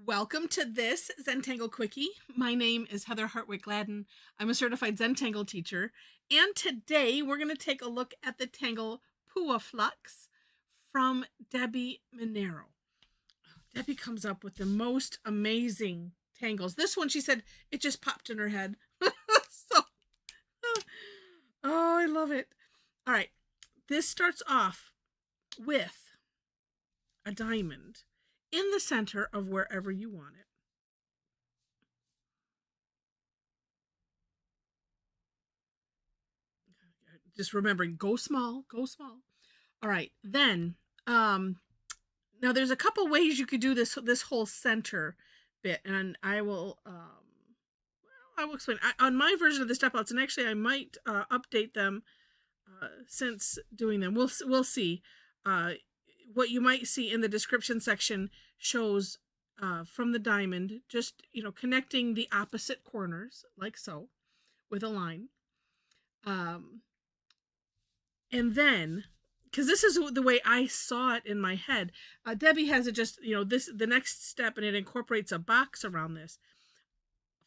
Welcome to this Zentangle Quickie. My name is Heather Hartwick Gladden. I'm a certified Zentangle teacher, and today we're going to take a look at the tangle Puaflux from Debbi Minero. Debbi comes up with the most amazing tangles. This one, she said, it just popped in her head. So, oh, I love it. All right, this starts off with a diamond in the center of wherever you want it. Just remembering, go small, go small. All right, then now there's a couple ways you could do this whole center bit, and I will explain. On my version of the step outs, and actually I might update them since doing them. We'll see. What you might see in the description section shows from the diamond, just connecting the opposite corners like so with a line. And then, because this is the way I saw it in my head, Debbi has it just, the next step, and it incorporates a box around this.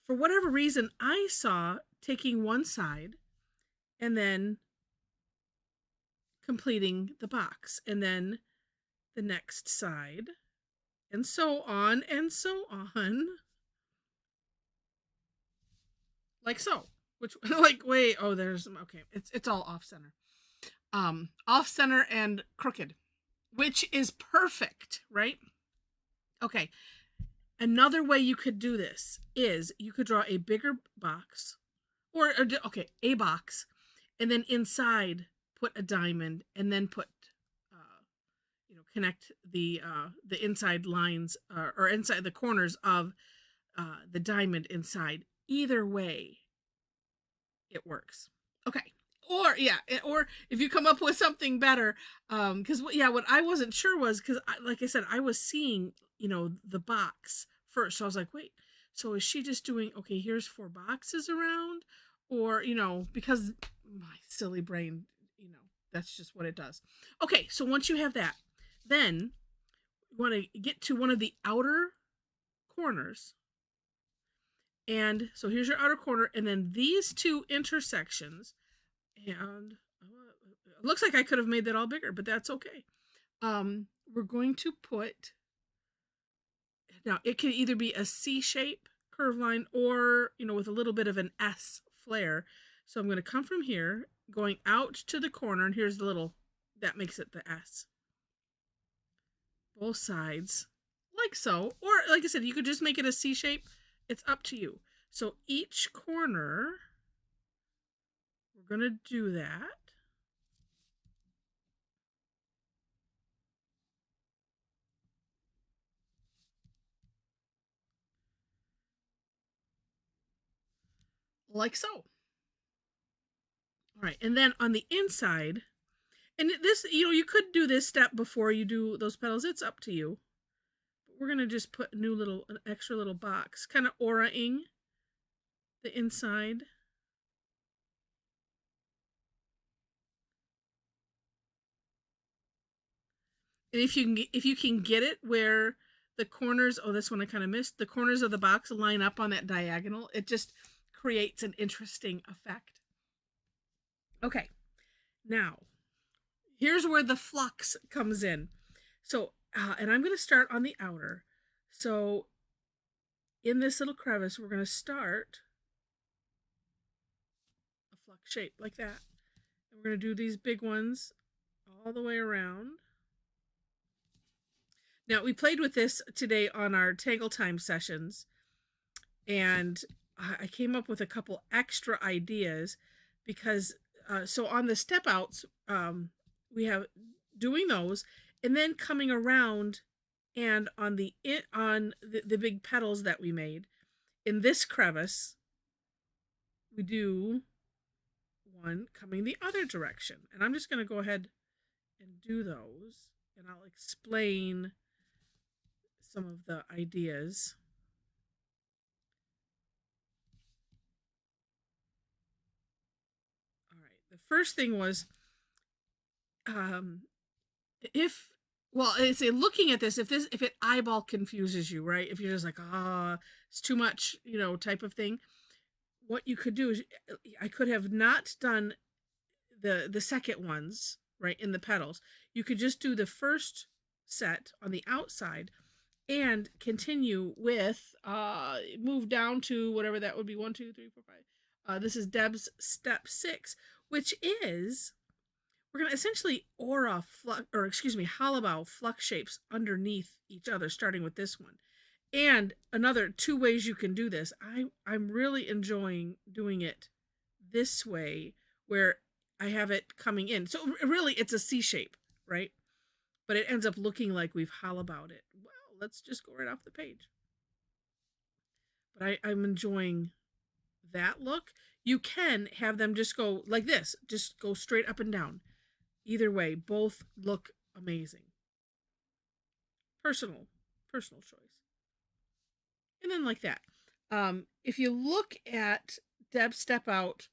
For whatever reason, I saw taking one side and then completing the box, and then the next side, and so on and so on. Like so. Which, like, wait, oh, there's, okay, it's all off center. Off center and crooked, which is perfect, right? Okay. Another way you could do this is you could draw a bigger box, or okay, a box, and then inside put a diamond, and then put, connect the inside lines or inside the corners of the diamond inside. Either way, it works. Okay. Or yeah, or if you come up with something better, because what I wasn't sure was, because like I said, I was seeing the box first, so I was like, wait, so is she just doing, okay, here's 4 boxes around, or because my silly brain, that's just what it does. Okay, so once you have that, then you want to get to one of the outer corners, and so here's your outer corner, and then these 2 intersections. And it looks like I could have made that all bigger, but that's okay. We're going to put, now it can either be a C shape curve line, or with a little bit of an S flare. So I'm going to come from here, going out to the corner, and here's the little, that makes it the S. Both sides like so, or like I said, you could just make it a C shape. It's up to you. So each corner, we're going to do that. Like so. All right, and then on the inside, and this, you could do this step before you do those petals. It's up to you. But we're gonna just put an extra little box, kind of aura-ing the inside. And if you can get it where the corners, oh, this one I kind of missed, the corners of the box line up on that diagonal, it just creates an interesting effect. Okay, now here's where the flux comes in. So, and I'm going to start on the outer. So in this little crevice, we're going to start a flux shape like that. And we're going to do these big ones all the way around. Now, we played with this today on our Tangle Time sessions, and I came up with a couple extra ideas because, so on the step outs, we have doing those, and then coming around, and on the big petals that we made in this crevice, we do one coming the other direction. And I'm just going to go ahead and do those, and I'll explain some of the ideas. All right, the first thing was, if well, it's looking at this, if it eyeball confuses you, right? If you're just like, it's too much, type of thing. What you could do is, I could have not done the second ones, right, in the petals. You could just do the first set on the outside and continue with move down to whatever that would be, 1, 2, 3, 4, 5. This is Deb's step 6, which is, we're going to essentially hollow flux shapes underneath each other, starting with this one. And another 2 ways you can do this. I'm really enjoying doing it this way, where I have it coming in. So really it's a C shape, right? But it ends up looking like we've hollowed it. Well, let's just go right off the page. But I'm enjoying that look. You can have them just go like this, just go straight up and down. Either way, both look amazing. Personal choice. And then like that. If you look at Deb Step Out,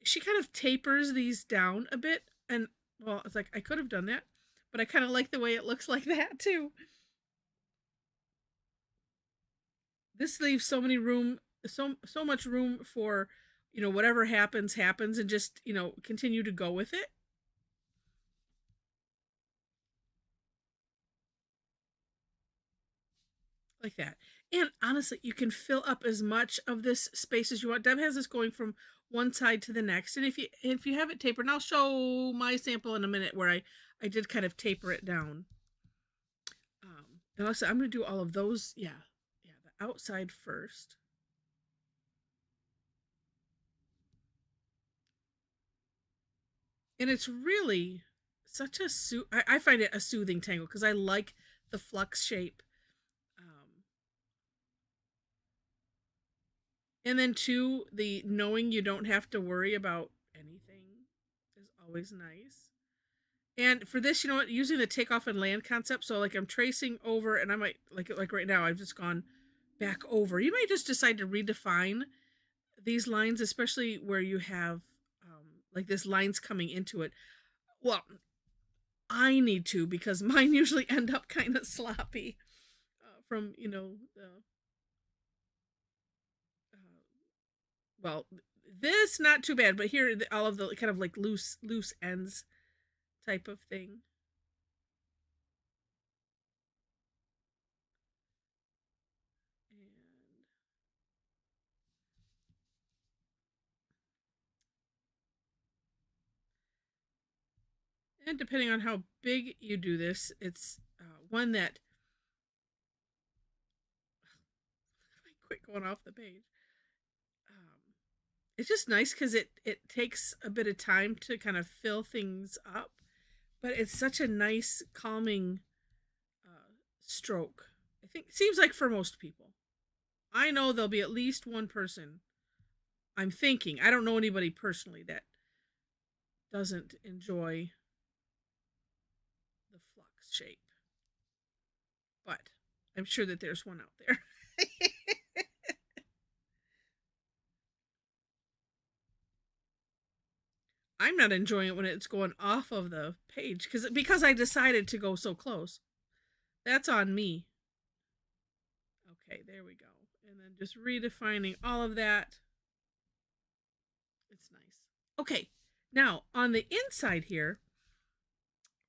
she kind of tapers these down a bit. And, well, it's like, I could have done that, but I kind of like the way it looks like that too. This leaves so much room for, whatever happens, and just, continue to go with it. Like that. And honestly, you can fill up as much of this space as you want. Deb has this going from one side to the next. And if you have it tapered, and I'll show my sample in a minute where I did kind of taper it down. And also I'm going to do all of those. Yeah, the outside first. And it's really such a I find it a soothing tangle because I like the flux shape. And then too, the knowing you don't have to worry about anything is always nice. And for this, you know what, using the takeoff and land concept, so like I'm tracing over, and I might, like right now, I've just gone back over. You might just decide to redefine these lines, especially where you have like this lines coming into it. Well, I need to, because mine usually end up kind of sloppy from, well, this not too bad, but here all of the kind of like loose ends type of thing. And depending on how big you do this, it's one that, quit going off the page. It's just nice because it takes a bit of time to kind of fill things up, but it's such a nice calming stroke. I think seems like for most people. I know there'll be at least one person, I'm thinking, I don't know anybody personally that doesn't enjoy the flux shape, but I'm sure that there's one out there. I'm not enjoying it when it's going off of the page because I decided to go so close. That's on me. Okay, there we go. And then just redefining all of that. It's nice. Okay, now on the inside here,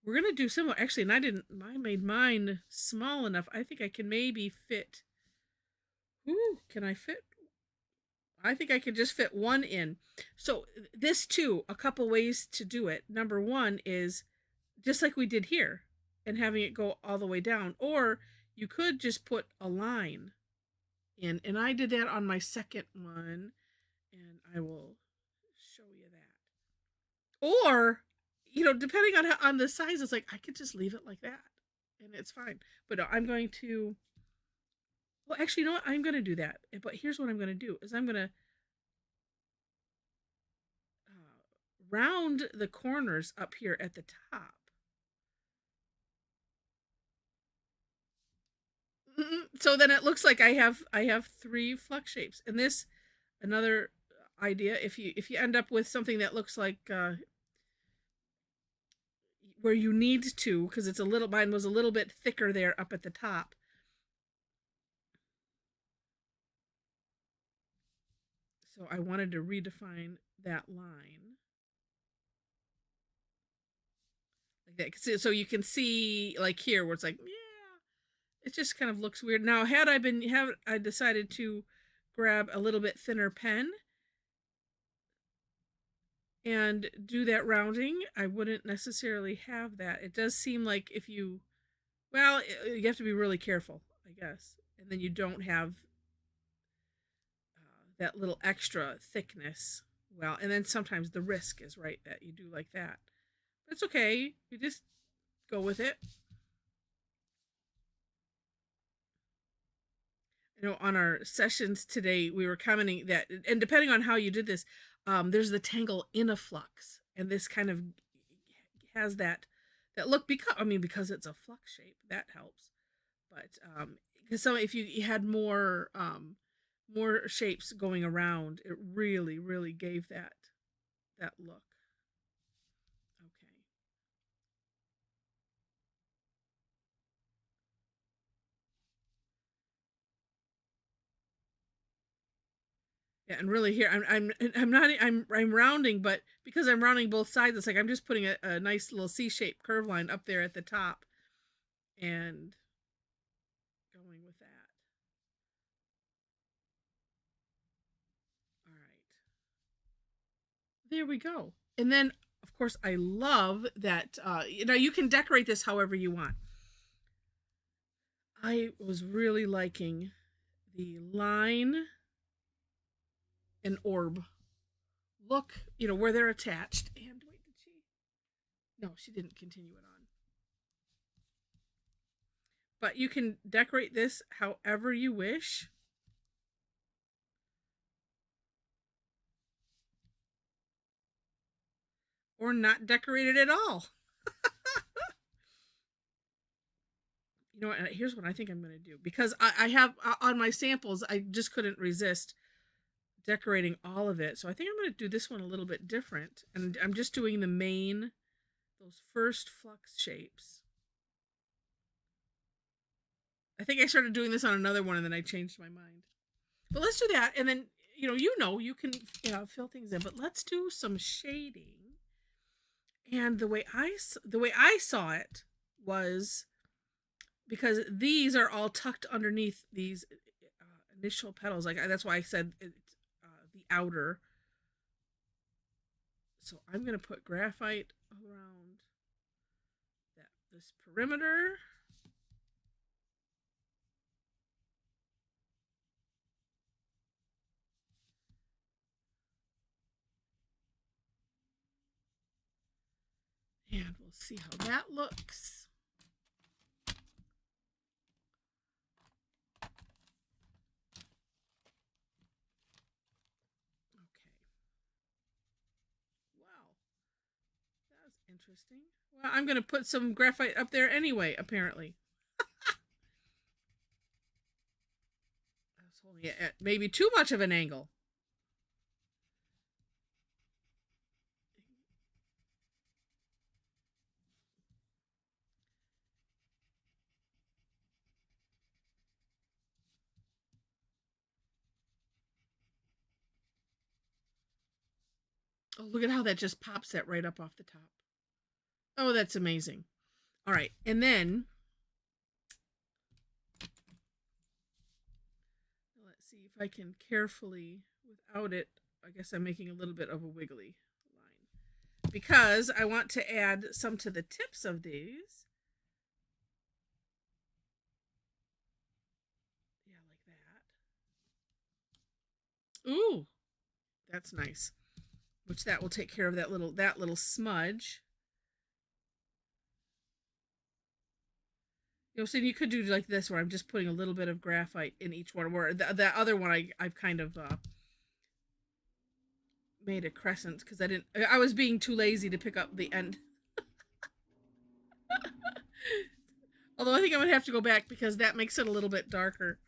we're going to do similar. Actually, and I made mine small enough. I think I can maybe fit. Ooh, can I fit? I think I could just fit one in. So this too, a couple ways to do it. Number one is just like we did here and having it go all the way down. Or you could just put a line in. And I did that on my second one. And I will show you that. Or, depending on the size, it's like I could just leave it like that. And it's fine. But no, I'm going to, well, actually, you know what? I'm going to do that. But here's what I'm going to do is I'm going to round the corners up here at the top. So then it looks like I have 3 flux shapes. And this, another idea, if you end up with something that looks like where you need to, because it's a little, mine was a little bit thicker there up at the top. So I wanted to redefine that line. Like that. So you can see like here where it's like, yeah, it just kind of looks weird. Now, had I decided to grab a little bit thinner pen and do that rounding, I wouldn't necessarily have that. It does seem like if you, well, you have to be really careful, I guess. And then you don't have that little extra thickness. Well, and then sometimes the risk is right that you do like that. But it's okay. You just go with it. You know, on our sessions today, we were commenting that, and depending on how you did this, there's the tangle in a flux, and this kind of has that look because it's a flux shape that helps. But because so if you had more shapes going around, it really gave that look. Okay. Yeah, and really here I'm not I'm rounding, but because I'm rounding both sides, it's like I'm just putting a nice little C-shaped curve line up there at the top and going with that. All right. There we go. And then of course I love that you can decorate this however you want. I was really liking the line and orb look, where they're attached. And wait, did she? No, she didn't continue it on. But you can decorate this however you wish. Or not decorate it at all. You know what? Here's what I think I'm going to do. Because I have, on my samples, I just couldn't resist decorating all of it. So I think I'm going to do this one a little bit different. And I'm just doing those first flux shapes. I think I started doing this on another one and then I changed my mind. But let's do that. And then, you can fill things in. But let's do some shading. And the way I saw it was because these are all tucked underneath these initial petals. Like that's why I said it's the outer. So I'm gonna put graphite around this perimeter. And we'll see how that looks. Okay. Wow. That was interesting. Well, I'm going to put some graphite up there anyway, apparently. I was holding it at maybe too much of an angle. Oh, look at how that just pops that right up off the top. Oh, that's amazing. All right. And then let's see if I can carefully, without it, I guess I'm making a little bit of a wiggly line. Because I want to add some to the tips of these. Yeah, like that. Ooh, that's nice. Which that will take care of that little smudge. So you could do like this, where I'm just putting a little bit of graphite in each one. Where the other one, I've kind of made a crescent because I was being too lazy to pick up the end. Although I think I'm gonna have to go back because that makes it a little bit darker.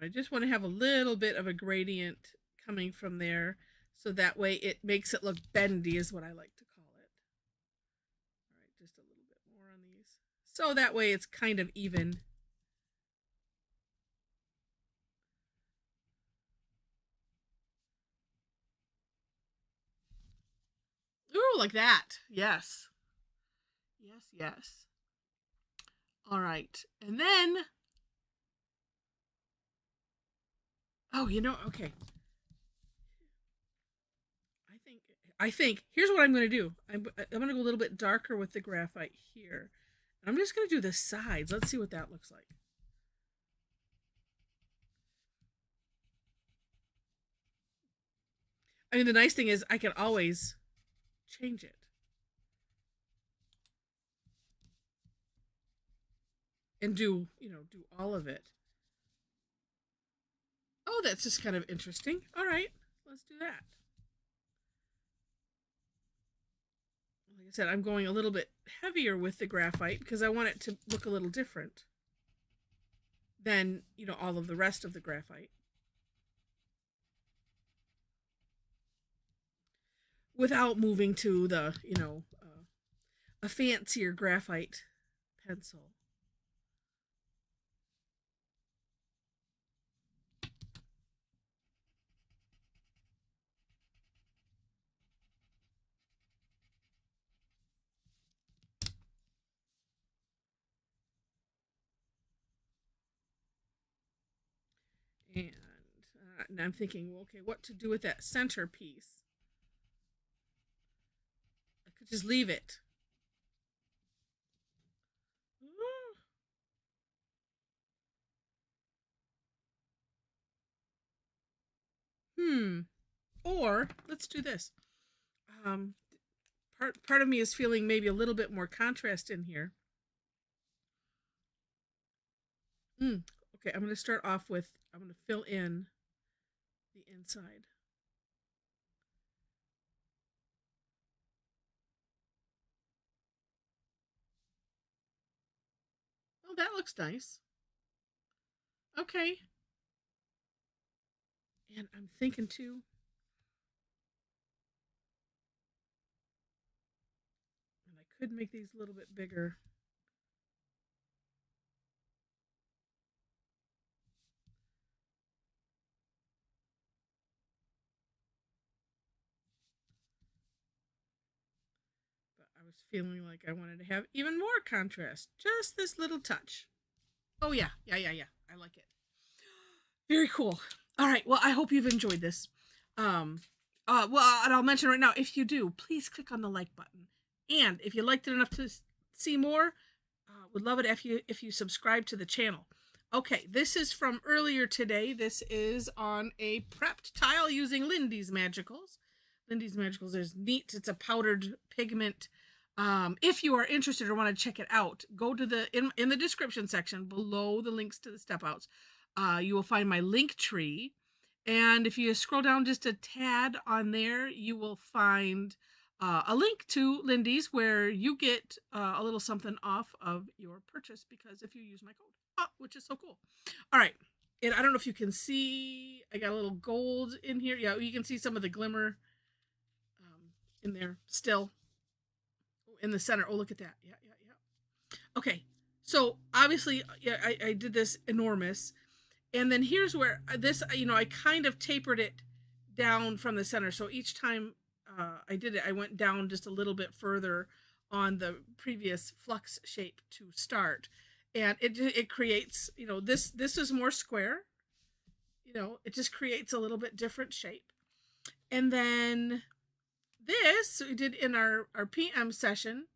I just want to have a little bit of a gradient coming from there, so that way it makes it look bendy, is what I like to call it. All right, just a little bit more on these, so that way it's kind of even. Ooh, like that. Yes. Yes, yes. All right. And then, oh, okay. I think here's what I'm going to do. I'm going to go a little bit darker with the graphite here. I'm just going to do the sides. Let's see what that looks like. I mean, the nice thing is I can always change it. And do all of it. Oh, that's just kind of interesting. All right, let's do that. Like I said, I'm going a little bit heavier with the graphite because I want it to look a little different than, all of the rest of the graphite. Without moving to the, a fancier graphite pencil. And I'm thinking, well, okay, what to do with that center piece? I could just leave it. Or let's do this. Part of me is feeling maybe a little bit more contrast in here. Okay, I'm going to start off with, I'm going to fill in the inside. Oh, that looks nice. Okay. And I'm thinking too, and I could make these a little bit bigger. But I was feeling like I wanted to have even more contrast. Just this little touch. Oh, yeah. I like it. Very cool. All right. Well, I hope you've enjoyed this. Well, and I'll mention right now, if you do, please click on the like button. And if you liked it enough to see more, would love it if you subscribe to the channel. Okay, this is from earlier today. This is on a prepped tile using Lindy's Magicals. Lindy's Magicals is neat. It's a powdered pigment. If you are interested or want to check it out, go to the in the description section below the links to the step outs. You will find my link tree. And if you scroll down just a tad on there, you will find a link to Lindy's where you get a little something off of your purchase because if you use my code, which is so cool. All right. And I don't know if you can see, I got a little gold in here. Yeah, you can see some of the glimmer in there still. In the center. Oh, look at that. Yeah. Okay. So obviously, yeah, I did this enormous. And then here's where this, I kind of tapered it down from the center. So each time I did it, I went down just a little bit further on the previous flux shape to start. And it creates, this is more square. It just creates a little bit different shape. And then this we did in our PM session.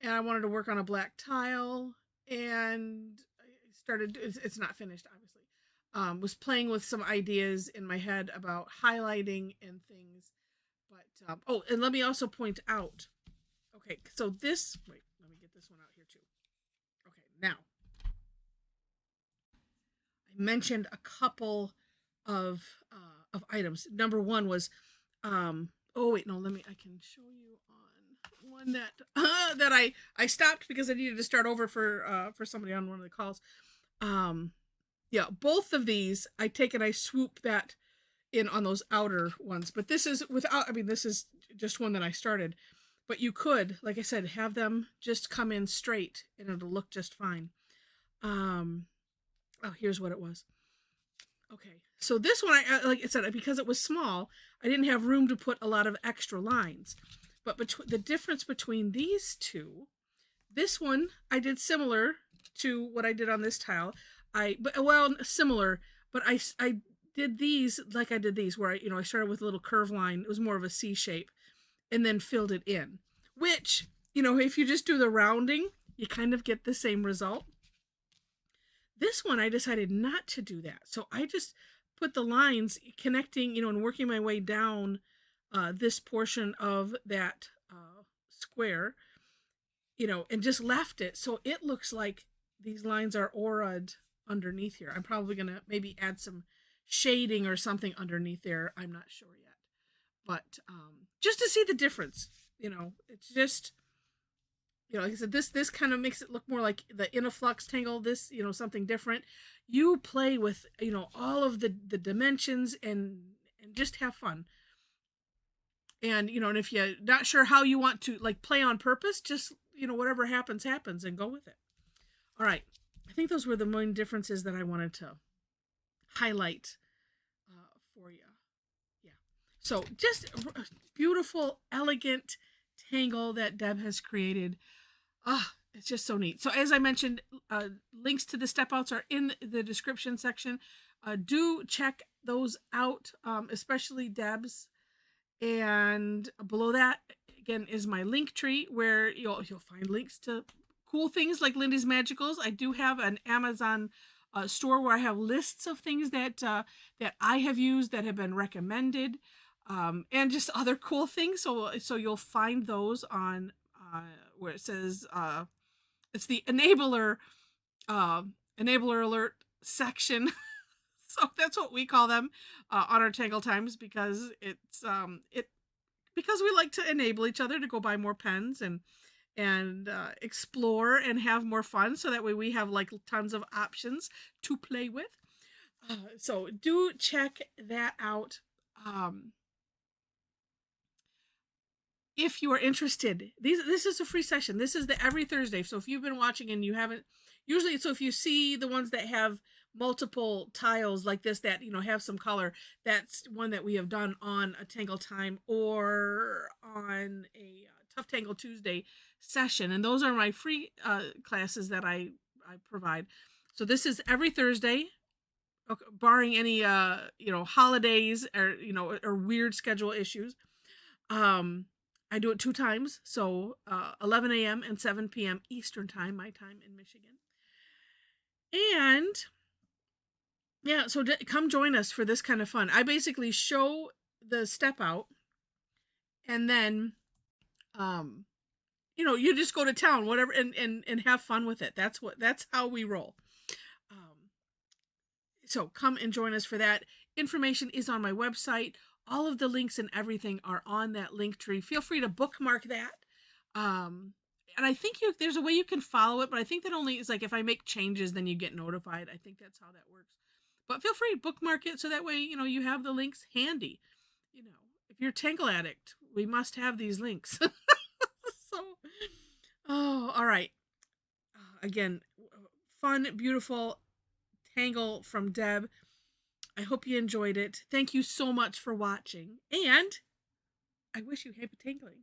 And I wanted to work on a black tile. And I started, it's not finished, obviously. Was playing with some ideas in my head about highlighting and things. But, oh, and let me also point out, okay, so this, wait, let me get this one out here too. Okay, now, I mentioned a couple of items. Number one was, oh wait, no, I can show you on one that, that I stopped because I needed to start over for somebody on one of the calls. Yeah, both of these, I take and I swoop that in on those outer ones. But this is without, I mean, this is just one that I started. But you could, like I said, have them just come in straight and it'll look just fine. Um, oh, here's what it was. Okay, so this one, like I said, because it was small, I didn't have room to put a lot of extra lines. But the difference between these two, this one I did similar to what I did on this tile. Similar, but I did these like I did these, where I started with a little curve line. It was more of a C shape, and then filled it in. Which, if you just do the rounding, you kind of get the same result. This one, I decided not to do that. So I just put the lines connecting, and working my way down this portion of that square, and just left it. So it looks like these lines are aura'd underneath here. I'm probably going to maybe add some shading or something underneath there. I'm not sure yet. But just to see the difference, it's just, like I said, this kind of makes it look more like the in a flux tangle, this, something different. You play with, all of the dimensions and just have fun. And, and if you're not sure how you want to like play on purpose, just, whatever happens, happens and go with it. All right. I think those were the main differences that I wanted to highlight for you. Yeah. So just a beautiful, elegant tangle that Deb has created. It's just so neat. So as I mentioned, links to the step outs are in the description section. Do check those out, especially Deb's. And below that, again, is my link tree where you'll find links to cool things like Lindy's Magicals. I do have an Amazon store where I have lists of things that I have used that have been recommended, and just other cool things. So you'll find those on where it says it's the enabler alert section. So that's what we call them on our Tangle Times, because it's because we like to enable each other to go buy more pens and explore and have more fun. So that way we have like tons of options to play with. So do check that out. If you are interested, this is a free session. This is the every Thursday. So if you've been watching and you haven't, usually, so if you see the ones that have multiple tiles like this that have some color, that's one that we have done on a Tangle Time or on a Tough Tangle Tuesday session, and those are my free classes that I provide. So this is every Thursday, barring any holidays or weird schedule issues. I do it 2 times, so 11 a.m. and 7 p.m. Eastern time, my time in Michigan. And yeah, so come join us for this kind of fun. I basically show the step out, and then you just go to town, whatever, and have fun with it. That's how we roll. So come and join us for that. Information is on my website. All of the links and everything are on that link tree. Feel free to bookmark that. And I think there's a way you can follow it, but I think that only is like if I make changes, then you get notified. I think that's how that works. But feel free to bookmark it so that way, you have the links handy. If you're a Tangle addict, we must have these links. All right. Again, fun, beautiful Tangle from Deb. I hope you enjoyed it. Thank you so much for watching, and I wish you happy tangling.